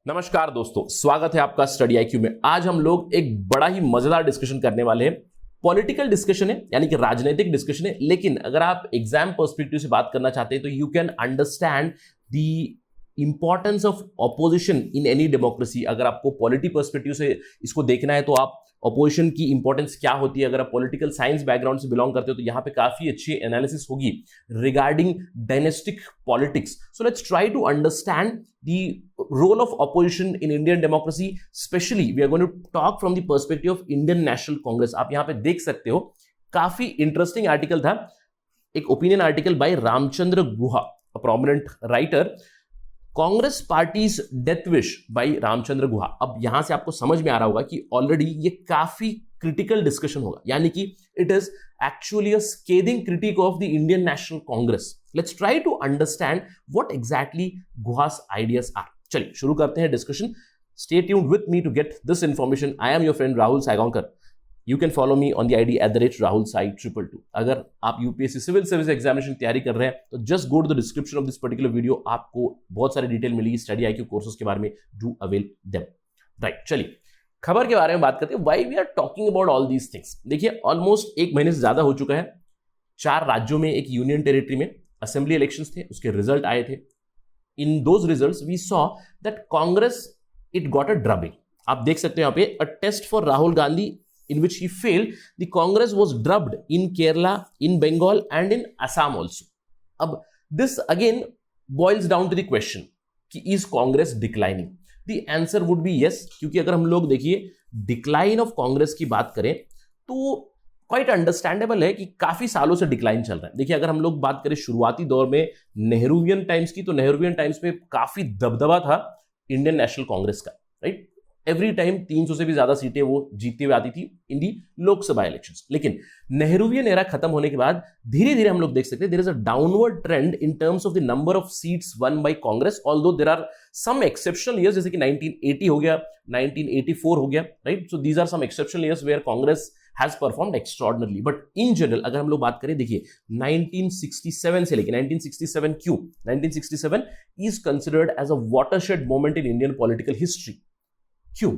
नमस्कार दोस्तों, स्वागत है आपका स्टडी आईक्यू में। आज हम लोग एक बड़ा ही मजेदार डिस्कशन करने वाले हैं। पॉलिटिकल डिस्कशन है, यानी कि राजनीतिक डिस्कशन है, लेकिन अगर आप एग्जाम पर्सपेक्टिव से बात करना चाहते हैं तो you can understand the importance of opposition in any democracy. अगर आपको पॉलिटी पर्सपेक्टिव से इसको देखना है तो आप ऑपोजिशन की इंपॉर्टेंस क्या होती है, अगर आप पॉलिटिकल साइंस बैकग्राउंड से बिलोंग करते हो तो यहाँ पे काफी अच्छी एनालिसिस होगी regarding dynastic politics. So let's try to understand the role of opposition in Indian democracy. Specially we are going to talk from the perspective of Indian National Congress. आप यहाँ पे देख सकते हो, काफी इंटरेस्टिंग आर्टिकल था, एक opinion article by Ramachandra Guha, a prominent writer. Congress party's death wish by Ramachandra Guha. अब यहां से आपको समझ में आ रहा होगा कि ऑलरेडी ये काफी क्रिटिकल डिस्कशन होगा, यानी कि it is actually a scathing critic of the Indian National Congress. Let's try to understand what exactly Guha's ideas are. चलिए शुरू करते हैं discussion. Stay tuned with me to get this information. I am your friend Rahul Saigaonkar. You can follow me on the ID @RahulSai222। अगर आप UPSC civil service examination की तैयारी कर रहे हैं तो just go to the description of this particular video. आपको बहुत सारी डिटेल मिलेगी स्टडी आईक्यू कोर्सेज के बारे में। Do avail them. राइट, चलिए खबर के बारे में बात करते हैं। Why we are talking about all these things. देखिए, ऑलमोस्ट एक महीने से ज्यादा हो चुका है। 4 राज्यों में, एक यूनियन टेरिटरी में असेंबली इलेक्शंस थे, उसके रिजल्ट आए थे। In those results we saw that Congress it got a drubbing. आप देख सकते हो यहाँ पे, a test for Rahul Gandhi in which he failed. The Congress was drubbed in Kerala, in Bengal and in Assam also. अब this again boils down to the question कि is Congress declining? The answer would be yes, क्योंकि अगर हम लोग देखिए decline of Congress की बात करें तो क्वाइट अंडरस्टैंडेबल है कि काफी सालों से डिक्लाइन चल रहा है। देखिए, अगर हम लोग बात करें शुरुआती दौर में नेहरूवियन टाइम्स की, तो नेहरूवियन टाइम्स में काफी दबदबा था इंडियन नेशनल कांग्रेस का। राइट, एवरी टाइम 300 से भी ज्यादा सीटें वो जीतती हुई आती थी इन दी लोकसभा इलेक्शंस। लेकिन नेहरूवियन एरा खत्म होने के बाद धीरे धीरे हम लोग देख सकते हैं there is a downward trend in terms of the number of seats won by Congress. Although there are some exceptional years, जैसे कि 1980 हो गया, 1984 हो गया। Right, so these are some exceptional years where Congress has performed extraordinarily. But in general अगर हम लोग बात करें, देखिए 1967 से लेकर 1967 क्यों 1967 is considered as a watershed moment in Indian political history. क्यों?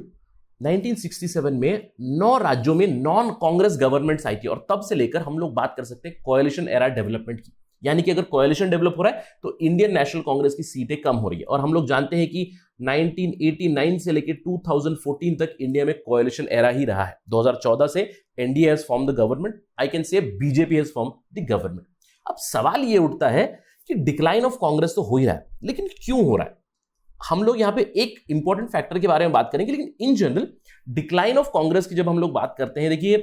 1967 में 9 राज्यों में नॉन कांग्रेस गवर्नमेंट्स आई थी, और तब से लेकर हम लोग बात कर सकते हैं कोएलिशन एरा डेवलपमेंट की। यानी कि अगर कोएलिशन डेवलप हो रहा है तो इंडियन नेशनल कांग्रेस की सीटें कम हो रही है। और हम लोग जानते हैं कि 1989 से लेकर 2014 तक इंडिया में कोएलिशन एरा ही रहा है। 2014 से NDA has form the government, I can say BJP has form the government. अब सवाल ये उठता है कि डिक्लाइन ऑफ कांग्रेस तो हो ही रहा है, लेकिन क्यों हो रहा है? हम लोग यहां पे एक इंपॉर्टेंट फैक्टर के बारे में बात करेंगे, लेकिन in general decline of Congress की जब हम लोग बात करते हैं, देखिए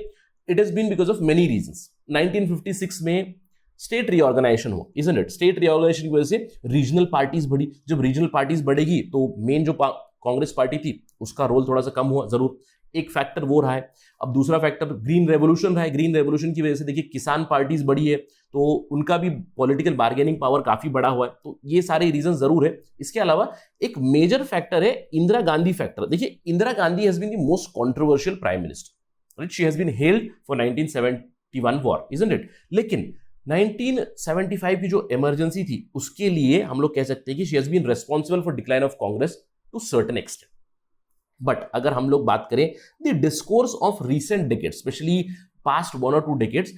it has been because of many reasons. 1956 में स्टेट रीऑर्गेनाइजेशन हुआ, इजंट इट? स्टेट रीऑर्गेनाइजेशन की वजह से रीजनल पार्टीज बढ़ी। जब रीजनल पार्टीज बढ़ेगी तो मेन जो कांग्रेस पार्टी थी उसका रोल थोड़ा सा कम हुआ, जरूर एक फैक्टर वो रहा है। अब दूसरा फैक्टर ग्रीन रेवोल्यूशन रहा है। ग्रीन रेवोल्यूशन की वजह से देखिए किसान पार्टीज बढ़ी है, तो उनका भी पॉलिटिकल बार्गेनिंग पावर काफी बड़ा हुआ है। तो ये सारे रीजन जरूर है। इसके अलावा एक मेजर फैक्टर है इंदिरा गांधी फैक्टर। देखिए, Indira Gandhi has been the most controversial prime minister. She has been held for 1971 war, isn't it? लेकिन 1975 की जो इमरजेंसी थी उसके लिए हम लोग कह सकते हैं कि she has been responsible for decline of Congress to certain extent. But अगर हम लोग बात करें the discourse of recent decades, specially past 1 or 2 decades,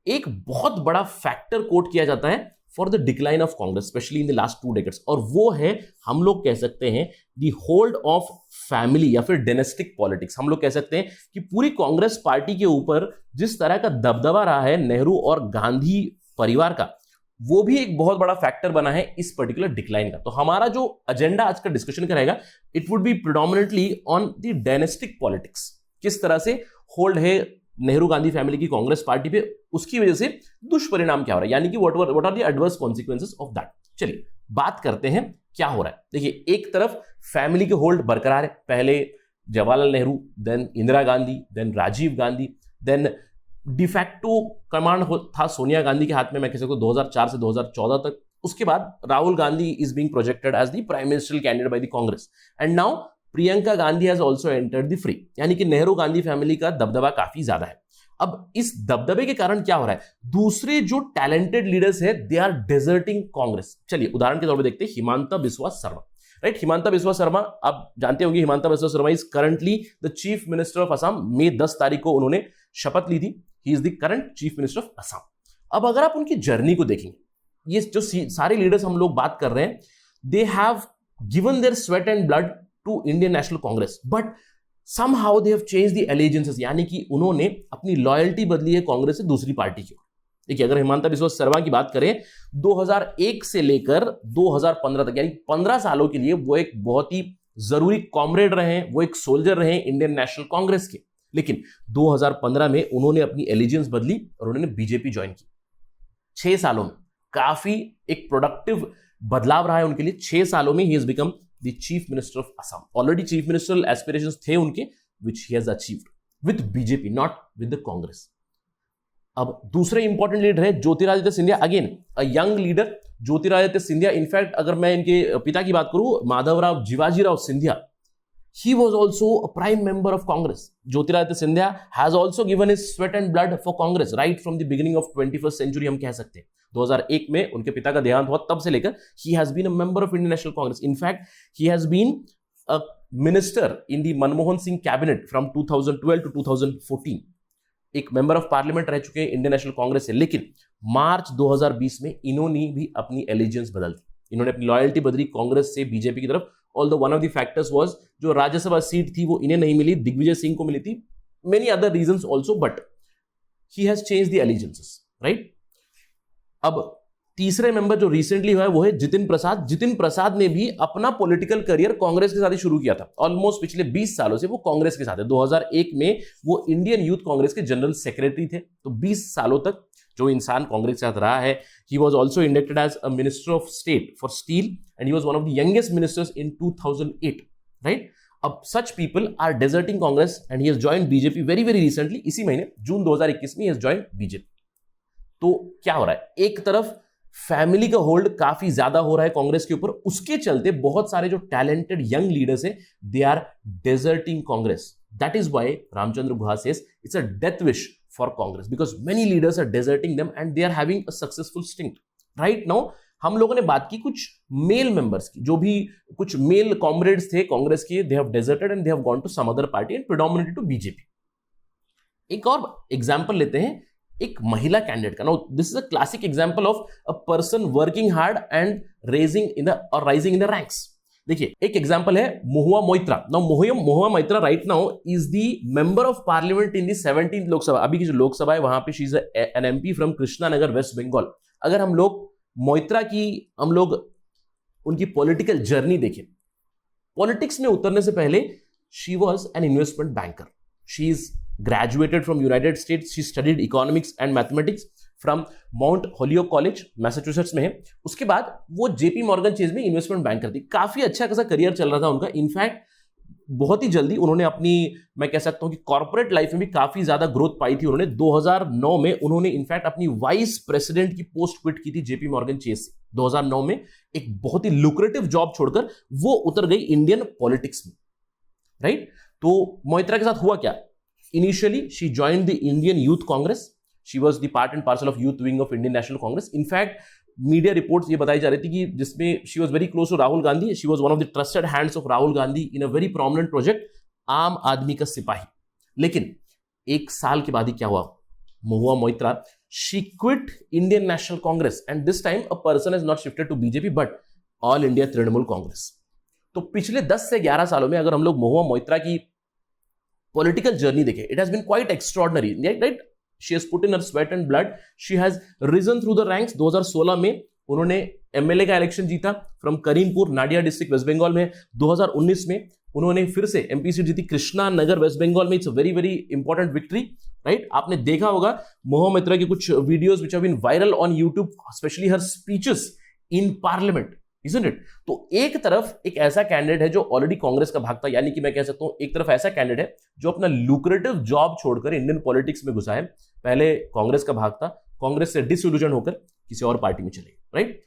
एक बहुत बड़ा फैक्टर कोट किया जाता है for the decline of Congress, specially in the last 2 decades, और वो है, हम लोग कह सकते हैं, द होल्ड ऑफ फैमिली या फिर डायनेस्टिक पॉलिटिक्स। हम लोग कह सकते हैं कि पूरी कांग्रेस पार्टी के ऊपर जिस तरह का दबदबा रहा है नेहरू और गांधी परिवार का, वो भी एक बहुत बड़ा फैक्टर बना है इस पर्टिकुलर डिक्लाइन का। तो हमारा जो एजेंडा आज का डिस्कशन का रहेगा, it would B predominantly on the dynastic politics. किस तरह से होल्ड है नेहरू गांधी फैमिली की कांग्रेस पार्टी पे, उसकी वजह से दुष्परिणाम क्या हो रहा है, यानी कि what are the adverse consequences of that. चलिए बात करते हैं क्या हो रहा है। देखिए, एक तरफ फैमिली के होल्ड बरकरार है। पहले Jawaharlal Nehru, then Indira Gandhi, then Rajiv Gandhi, then de facto command था सोनिया गांधी के हाथ में, मैं कह सकता हूं 2004 से 2014 तक। उसके बाद Rahul Gandhi is being projected as the prime ministerial candidate by the Congress, and now Priyanka Gandhi has also entered the fray. यानी कि नेहरू गांधी फैमिली का दबदबा काफी ज्यादा है। अब इस दबदबे के कारण क्या हो रहा है, दूसरे जो टैलेंटेड लीडर्स है दे आर डेजर्टिंग कांग्रेस। चलिए उदाहरण के तौर पर देखते हैं हिमांता बिस्वा शर्मा। राइट। हिमांता बिस्वा शर्मा, आप जानते होंगे Himanta Biswa Sarma is currently the chief minister of Assam. मई 10 तारीख को उन्होंने शपथ ली थी। He is the current chief minister of Assam. अब अगर आप उनकी जर्नी को देखेंगे, ये जो सारे लीडर्स हम लोग बात कर रहे हैं, they have given their sweat and blood to Indian National Congress, but somehow they have changed the allegiances, यानी कि उन्होंने अपनी लॉयल्टी बदली है कांग्रेस से दूसरी पार्टी की ओर। देखिए, अगर हिमांता बिस्वा शर्मा की बात करें, 2001 से लेकर 2015 तक, यानी 15 सालों के लिए वो एक बहुत ही जरूरी कॉमरेड रहे हैं, वो एक सोल्जर रहे इंडियन नेशनल कांग्रेस के। लेकिन 2015 में उन्होंने अपनी एलिजेंस बदली और उन्होंने बीजेपी ज्वाइन की। 6 सालों में काफी एक प्रोडक्टिव बदलाव रहा है उनके लिए। 6 सालों में he has become the chief minister of Assam. Already chief ministerial aspirations थे उनके, which he has achieved with BJP, not with the Congress. अब दूसरे इंपॉर्टेंट लीडर है Jyotiraditya Scindia, again a young leader. Jyotiraditya Scindia, in fact अगर मैं इनके पिता की बात करूं, Madhavrao Jiwajirao Scindia, he was also a prime member of Congress. Jyotiraditya Scindia has also given his sweat and blood for Congress right from the beginning of 21st century, हम कह सकते हैं। 2001 में उनके पिता का देहांत हुआ, तब से लेकर he has been a member of Indian National Congress. In fact, he has been a minister in the Manmohan Singh cabinet from 2012 to 2014. एक मेंबर ऑफ पार्लियामेंट रह चुके हैं इंडियन नेशनल कांग्रेस से। लेकिन मार्च 2020 में इन्होंने भी अपनी एलिजेंस बदल दी, इन्होंने अपनी लॉयल्टी बदली कांग्रेस से बीजेपी की तरफ। Although one of the factors was जो राज्यसभा सीट थी वो इन्हें नहीं मिली, दिग्विजय सिंह को मिली थी, many other reasons also, but he has changed the allegiances, right. अब तीसरे मेंबर जो रिसेंटली हुआ है वो है जितिन प्रसाद। जितिन प्रसाद ने भी अपना पॉलिटिकल करियर कांग्रेस के साथ ही शुरू किया था। ऑलमोस्ट पिछले 20 सालों से वो कांग्रेस के साथ है। 2001 में वो इंडियन यूथ कांग्रेस के जनरल सेक्रेटरी थे। तो 20 सालों तक जो इंसान कांग्रेस के साथ रहा है, he was also inducted as a minister of state for steel and he was one of the youngest ministers in 2008, right. अब such people are deserting Congress and he has joined BJP very very recently. इसी महीने जून 2021 में he has joined BJP. तो क्या हो रहा है, एक तरफ फैमिली का होल्ड काफी ज्यादा हो रहा है कांग्रेस के ऊपर, उसके चलते बहुत सारे जो टैलेंटेड यंग लीडर्स हैं they are deserting Congress. That is why Ramachandra Guha says it's a death wish for Congress because many leaders are deserting them and they are having a successful stint. Right now हम लोगों ने बात की कुछ मेल मेंबर्स की, जो भी कुछ मेल कॉमरेड्स थे कांग्रेस के, they have deserted and they have gone to some other party and predominantly to BJP. एक और एग्जांपल लेते हैं एक महिला कैंडिडेट का। Now this is a classic example of a person working hard and rising in the ranks. देखिए, एक example है Mahua Moitra. Now Mahua Moitra right now is the member of parliament in the 17th Lok Sabha. अभी की जो लोकसभा है वहां पे she is an MP from Krishnanagar, West Bengal. अगर हम लोग मोइत्रा की उनकी पॉलिटिकल जर्नी देखें, पॉलिटिक्स में उतरने से पहले she was an investment banker. She is graduated from United States. She studied economics and mathematics from Mount Holyoke College, Massachusetts में है। उसके बाद वो जेपी मॉर्गन चेज में इन्वेस्टमेंट बैंकर थी। काफी अच्छा खासा करियर चल रहा था उनका। इनफैक्ट बहुत ही जल्दी उन्होंने अपनी, मैं कह सकता हूं कि कॉर्पोरेट लाइफ में भी काफी ज्यादा ग्रोथ पाई थी उन्होंने। 2009 में उन्होंने इनफैक्ट अपनी वाइस प्रेसिडेंट की पोस्ट क्विट की थी जेपी मॉर्गन चेज से। 2009 में एक बहुत ही लुक्रेटिव जॉब छोड़कर वो उतर गई इंडियन पॉलिटिक्स में, राइट। तो मोइत्रा के साथ हुआ क्या, initially she joined the Indian Youth Congress. She was the part and parcel of youth wing of Indian National Congress. In fact, media reports ये बताई जा रही थी कि जिसमें she was very close to Rahul Gandhi. She was one of the trusted hands of Rahul Gandhi in a very prominent project, आम आदमी का सिपाही। लेकिन एक साल के बाद ही क्या हुआ, Mahua Moitra she quit Indian National Congress and this time a person has not shifted to BJP but All India Trinamool Congress. तो पिछले 10 से 11 सालों में अगर हम लोग महुआ मोइत्रा की पॉलिटिकल जर्नी देखें, it has been quite extraordinary, right. She has put in her sweat and blood, she has risen through the ranks. 2016 में उन्होंने एमएलए का इलेक्शन जीता from Karimpur, Nadia district, West Bengal में। 2019 में उन्होंने फिर से एमपी सीट जीती कृष्णा नगर, वेस्ट बंगाल में। It's a very very important victory, right. आपने देखा होगा महुआ मोइत्रा की कुछ videos which have been viral on YouTube, specially her speeches in parliament, isn't it? तो एक तरफ एक ऐसा कैंडिडेट है जो ऑलरेडी कांग्रेस का भाग था, यानी कि मैं कह सकता हूं एक तरफ ऐसा कैंडिडेट है जो अपना लुक्रेटिव जॉब छोड़कर इंडियन पॉलिटिक्स में घुसा है। पहले कांग्रेस का भाग था, कांग्रेस से डिसइल्यूजन होकर किसी और पार्टी में चले, right.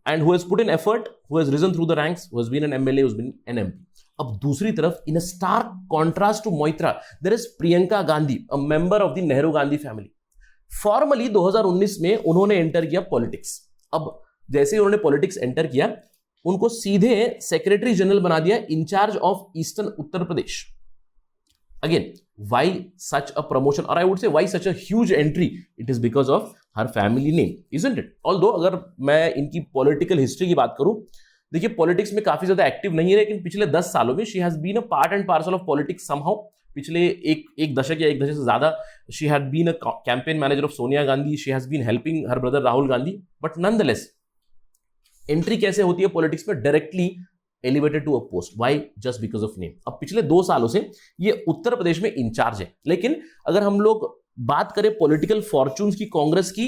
And who has put in effort, who has risen through the ranks, who has been an MLA, who has been an MP. अब दूसरी तरफ in a stark contrast to Moitra there is Priyanka Gandhi, a member of the Nehru Gandhi family. Formally 2019 में उन्होंने enter किया politics. अब जैसे ही उन्होंने politics enter किया, उनको सीधे सेक्रेटरी जनरल बना दिया, incharge of eastern Uttar Pradesh. Again, why such a promotion, or I would say why such a huge entry? It is because of her family name, isn't it? Although अगर मैं इनकी political history की बात करूं, देखिए politics में काफी ज्यादा एक्टिव नहीं है, लेकिन पिछले 10 सालों में she has been a part and parcel of politics somehow. पिछले एक दशक या एक दशक से ज्यादा she had been a campaign manager of Sonia Gandhi, she has been helping her brother Rahul Gandhi, but nonetheless entry कैसे होती है पॉलिटिक्स में? Directly elevated to a post. Why? Just because of name. अब पिछले 2 सालों से ये उत्तर प्रदेश में इंचार्ज है, लेकिन अगर हम लोग बात करें पॉलिटिकल फॉर्च्यून्स की कांग्रेस की,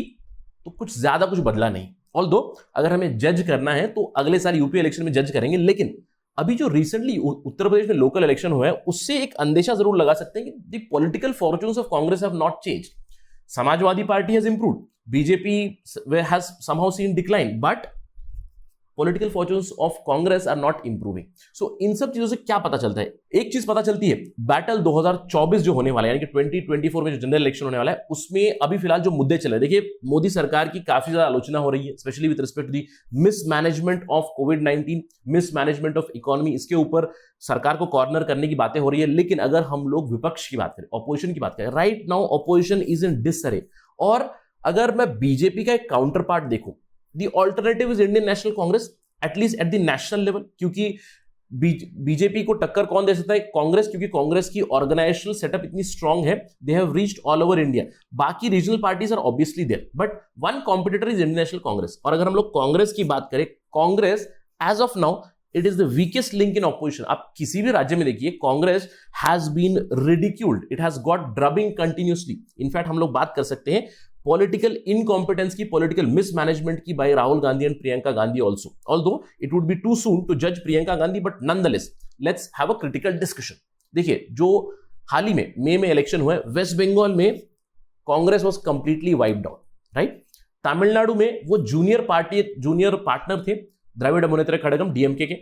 तो कुछ ज्यादा कुछ बदला नहीं। ऑल्दो अगर हमें जज करना है तो अगले साल यूपी इलेक्शन में जज करेंगे, लेकिन अभी जो रिसेंटली उत्तर प्रदेश में लोकल इलेक्शन हुआ है, उससे एक अंदेशा जरूर लगा सकते हैं कि the political fortunes of Congress have not changed. Samajwadi Party has improved, BJP has somehow seen decline, but political fortunes of Congress are not improving. So इन सब चीजों से क्या पता चलता है? एक चीज पता चलती है, बैटल 2024 जो होने वाला है, यानी कि 2024 में जो जनरल इलेक्शन होने वाला है, उसमें अभी फिलहाल जो मुद्दे चल रहे हैं, देखिए मोदी सरकार की काफी ज्यादा आलोचना हो रही है, specially with respect to the mismanagement of कोविड-19, मिसमैनेजमेंट ऑफ इकोनॉमी। इसके ऊपर सरकार को कॉर्नर करने की बातें हो रही है। लेकिन अगर हम लोग विपक्ष की बात करें, ऑपोजिशन की बात करें, right now opposition is in disarray. और अगर मैं बीजेपी का एक काउंटर पार्ट देखूं, the alternative is Indian National Congress, at least at the national level, क्योंकि बीजेपी को टक्कर कौन दे सकता है? कांग्रेस, क्योंकि कांग्रेस की ऑर्गेनाइजेशनल सेटअप इतनी स्ट्रांग है, they have reached all over India. बाकी regional parties are obviously there, but one competitor is Indian National Congress. और अगर हम लोग कांग्रेस की बात करें, Congress as of now it is the weakest link in opposition. आप किसी भी राज्य में देखिए, Congress has been ridiculed, it has got drubbing continuously. In fact हम लोग बात कर सकते हैं पॉलिटिकल इनकॉम्पिटेंस की, पॉलिटिकल मिसमैनेजमेंट की bye Rahul Gandhi and Priyanka Gandhi also. Although it would be too soon to जज Priyanka Gandhi, but nonetheless let's have a critical discussion. देखिए, जो हाल ही में मई में इलेक्शन हुआ है, वेस्ट बंगाल में Congress was completely wiped out, right? Tamil Nadu में वो जूनियर पार्टनर थे द्रविड़ मुनेत्र कड़गम डीएमके के।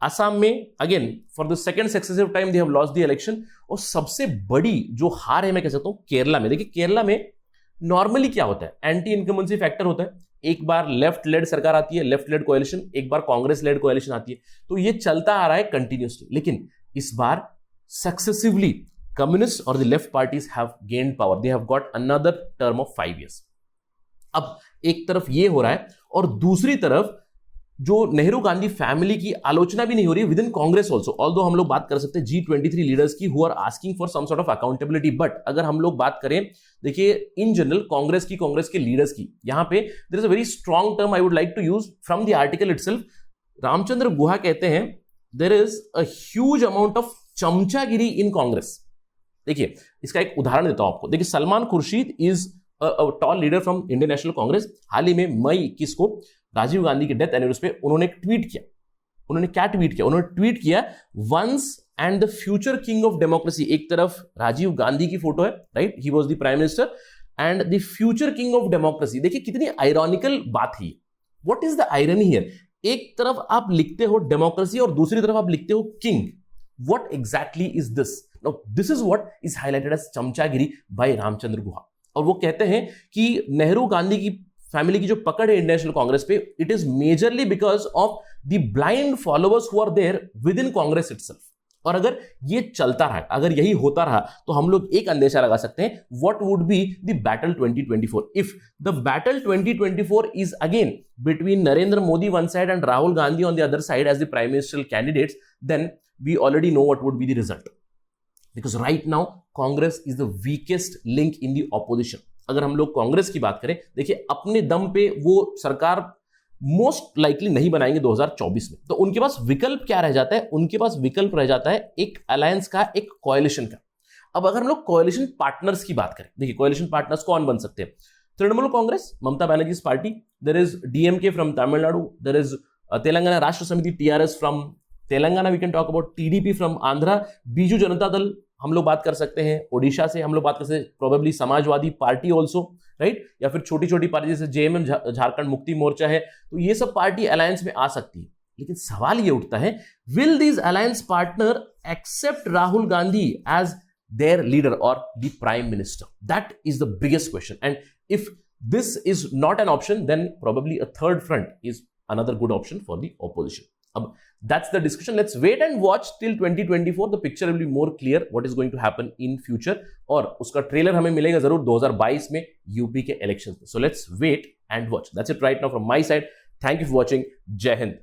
असम में again for the second successive time they have lost the election. और सबसे बड़ी जो हार है, मैं कह सकता हूं केरला में। देखिए केरला में नॉर्मली क्या होता है, एंटी इनकम्बेंसी फैक्टर होता है। एक बार लेफ्ट लेड सरकार आती है, लेफ्ट लेड कोएलिशन, एक बार कांग्रेस लेड कोएलिशन आती है, तो ये चलता आ रहा है कंटिन्यूअसली। लेकिन इस बार सक्सेसिवली कम्युनिस्ट और the left parties have gained power, they have got another term of 5 years। अब एक तरफ ये हो रहा है, और दूसरी तरफ जो नेहरू गांधी फैमिली की आलोचना भी नहीं हो रही है within Congress also. Although हम लोग बात कर सकते हैं G23 लीडर्स की who are asking for some sort of accountability, but अगर हम लोग बात करें, देखिए इन जनरल कांग्रेस के लीडर्स की, यहां पे there is a very strong term I would like to use from the article itself. Ramachandra Guha कहते हैं there is a huge amount of chamchagiri in Congress. देखिए इसका एक उदाहरण देता हूं आपको। देखिए Salman Khurshid is a tall leader from Indian National Congress. हाल ही में मई 21 को राजीव गांधी के डेथ एनिवर्सरी पे उन्होंने एक ट्वीट किया। उन्होंने क्या ट्वीट किया? उन्होंने ट्वीट किया, once and the future king of democracy. एक तरफ राजीव गांधी की फोटो है, right, he was the prime minister, and the future king of democracy. देखिए कितनी आयरॉनिकल बात है। What is the irony here? एक तरफ आप लिखते हो डेमोक्रेसी और दूसरी तरफ आप लिखते हो king. What exactly is this? Now this is what is highlighted as chamchagiri by Ramachandra Guha. और वो कहते हैं कि नेहरू गांधी की फैमिली की जो पकड़ है इंडियन नेशनल कांग्रेस पे, it is majorly because of the blind followers who are there within Congress itself. और अगर ये चलता रहा, अगर यही होता रहा, तो हम लोग एक अंदेशा लगा सकते हैं what would be the battle 2024। If the battle 2024 is again between Narendra Modi one side and Rahul Gandhi on the other side as the prime ministerial candidates, then we already know what would be the result. Because right now Congress is the weakest link in the opposition. अगर हम लोग कांग्रेस की बात करें, देखिए अपने दम पे वो सरकार मोस्ट लाइकली नहीं बनाएंगे 2024 में, तो उनके पास विकल्प क्या रह जाता है? उनके पास विकल्प रह जाता है एक अलायंस का, एक कोएलिशन का। अब अगर हम लोग कोएलिशन पार्टनर्स की बात करें, देखिए कोएलिशन पार्टनर्स कौन बन सकते हैं? Trinamool Congress, Mamata Banerjee party, there is DMK from Tamil Nadu, there is Telangana Rashtra Samithi TRS from Telangana, we can talk about TDP from Andhra, Biju Janata Dal हम लोग बात कर सकते हैं, ओडिशा से हम लोग बात कर सकते हैं, probably Samajwadi party also, right, या फिर छोटी छोटी पार्टी जैसे JMM झारखंड मुक्ति मोर्चा है, तो ये सब पार्टी अलायंस में आ सकती है। लेकिन सवाल ये उठता है, will these alliance partner accept Rahul Gandhi as their leader और the prime minister? That is the biggest question, and if this is not an option, then probably a third front is another good option for the opposition. अब that's the discussion, let's wait and watch till 2024, the picture will be more clear what is going to happen in future, और उसका trailer हमें मिलेगा जरूर 2022 में UP के elections में. So let's wait and watch. That's it right now from my side. Thank you for watching. जय हिंद.